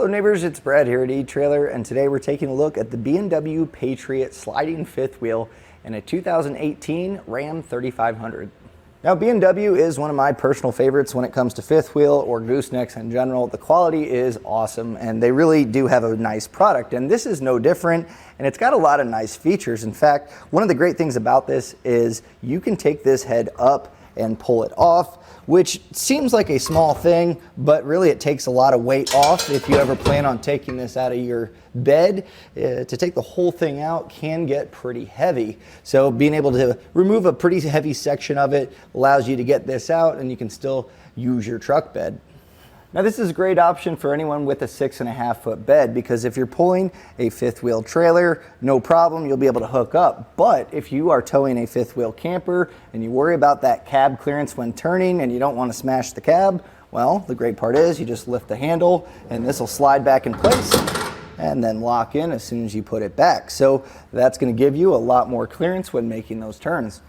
Hello neighbors, it's Brad here at eTrailer, and today we're taking a look at the B&W Patriot Sliding Fifth Wheel in a 2018 Ram 3500. Now B&W is one of my personal favorites when it comes to fifth wheel or goosenecks in general. The quality is awesome and they really do have a nice product, and this is no different, and it's got a lot of nice features. In fact, one of the great things about this is you can take this head up and pull it off, which seems like a small thing, but really it takes a lot of weight off. If you ever plan on taking this out of your bed, to take the whole thing out can get pretty heavy. So being able to remove a pretty heavy section of it allows you to get this out and you can still use your truck bed. Now this is a great option for anyone with a 6.5 foot bed, because if you're pulling a fifth wheel trailer, no problem, you'll be able to hook up. But if you are towing a fifth wheel camper and you worry about that cab clearance when turning and you don't want to smash the cab, well, the great part is you just lift the handle and this will slide back in place and then lock in as soon as you put it back. So that's going to give you a lot more clearance when making those turns.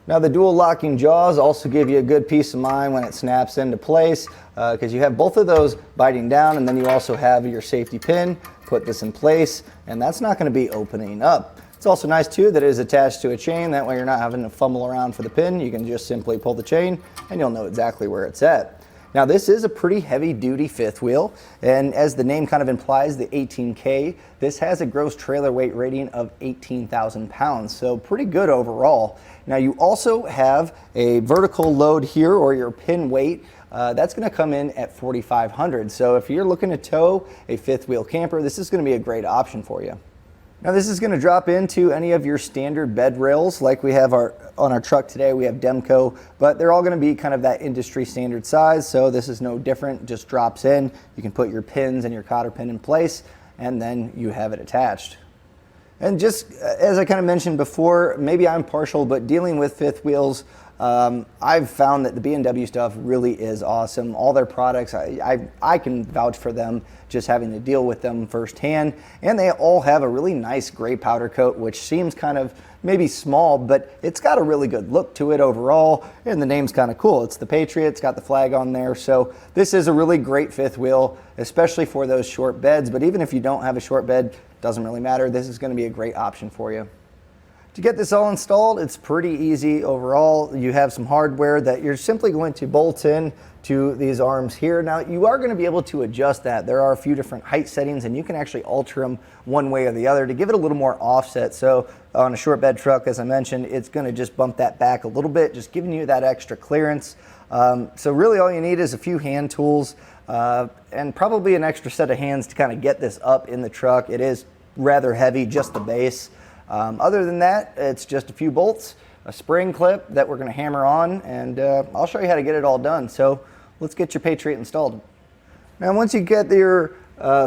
Now the dual locking jaws also give you a good peace of mind when it snaps into place, because you have both of those biting down, and then you also have your safety pin. Put this in place and that's not going to be opening up. It's also nice too that it is attached to a chain. That way you're not having to fumble around for the pin. You can just simply pull the chain and you'll know exactly where it's at. Now this is a pretty heavy duty fifth wheel, and as the name kind of implies, the 18K, this has a gross trailer weight rating of 18,000 pounds, so pretty good overall. Now you also have a vertical load here, or your pin weight, that's going to come in at 4,500. So if you're looking to tow a fifth wheel camper, this is going to be a great option for you. Now this is going to drop into any of your standard bed rails like we have on our truck today. We have Demco, but they're all going to be kind of that industry standard size, so this is no different. Just drops in. You can put your pins and your cotter pin in place, and then you have it attached. And just as I kind of mentioned before, maybe I'm partial, but dealing with fifth wheels, I've found that the B&W stuff really is awesome. All their products, I can vouch for them just having to deal with them firsthand. And they all have a really nice gray powder coat, which seems kind of maybe small, but it's got a really good look to it overall. And the name's kind of cool. It's the Patriot, it's got the flag on there. So this is a really great fifth wheel, especially for those short beds. But even if you don't have a short bed, doesn't really matter. This is going to be a great option for you. To get this all installed, it's pretty easy overall. You have some hardware that you're simply going to bolt in to these arms here. Now you are going to be able to adjust that. There are a few different height settings and you can actually alter them one way or the other to give it a little more offset. So on a short bed truck, as I mentioned, it's going to just bump that back a little bit, just giving you that extra clearance. So really all you need is a few hand tools and probably an extra set of hands to kind of get this up in the truck. It is rather heavy, just the base. Other than that, it's just a few bolts, a spring clip that we're going to hammer on, and I'll show you how to get it all done. So let's get your Patriot installed. Now once you get your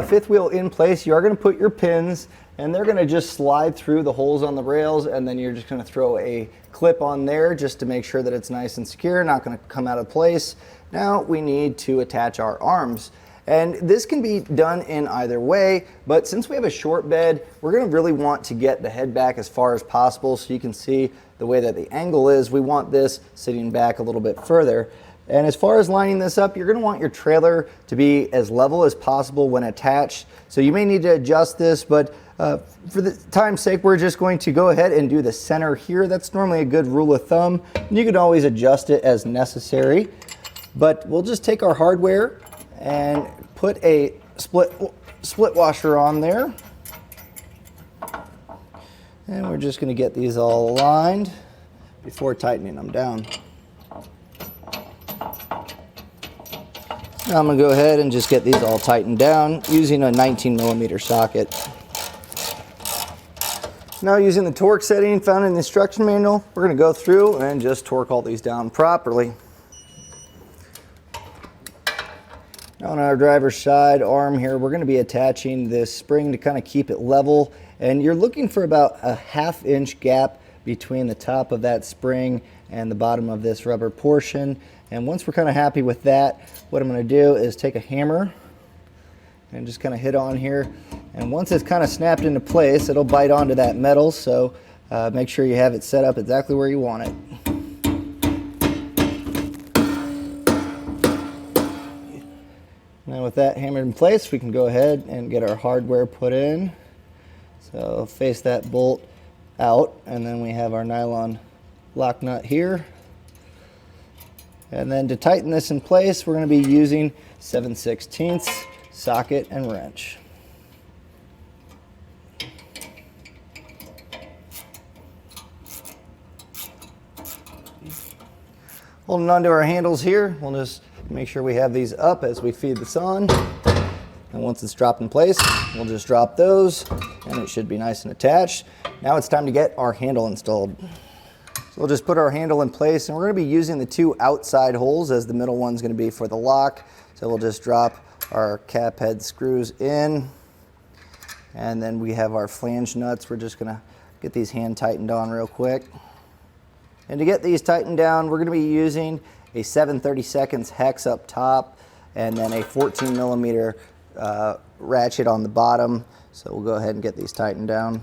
fifth wheel in place, you are going to put your pins, and they're going to just slide through the holes on the rails, and then you're just going to throw a clip on there just to make sure that it's nice and secure, not going to come out of place. Now we need to attach our arms. And this can be done in either way, but since we have a short bed, we're going to really want to get the head back as far as possible so you can see the way that the angle is. We want this sitting back a little bit further. And as far as lining this up, you're going to want your trailer to be as level as possible when attached. So you may need to adjust this, but for the time's sake, we're just going to go ahead and do the center here. That's normally a good rule of thumb. You can always adjust it as necessary, but we'll just take our hardware and put a split washer on there, and we're just going to get these all aligned before tightening them down. Now I'm going to go ahead and just get these all tightened down using a 19mm socket. Now using the torque setting found in the instruction manual, we're going to go through and just torque all these down properly. Now on our driver's side arm here, we're going to be attaching this spring to kind of keep it level, and you're looking for about a 1/2 inch gap between the top of that spring and the bottom of this rubber portion. And once we're kind of happy with that, what I'm going to do is take a hammer and just kind of hit on here, and once it's kind of snapped into place, it'll bite onto that metal, so make sure you have it set up exactly where you want it. with that hammered in place, we can go ahead and get our hardware put in. So face that bolt out, and then we have our nylon lock nut here. And then to tighten this in place, we're going to be using 7/16 socket and wrench. Holding onto our handles here, we'll just make sure we have these up as we feed this on. And once it's dropped in place, we'll just drop those and it should be nice and attached. Now it's time to get our handle installed. So we'll just put our handle in place, and we're going to be using the 2 outside holes, as the middle one's going to be for the lock. So we'll just drop our cap head screws in, and then we have our flange nuts. We're just going to get these hand tightened on real quick. And to get these tightened down, we're going to be using a 7/32 hex up top, and then a 14mm ratchet on the bottom. So we'll go ahead and get these tightened down.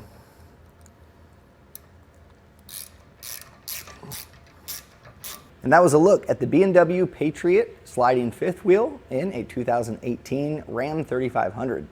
And that was a look at the B&W Patriot Sliding Fifth Wheel in a 2018 Ram 3500.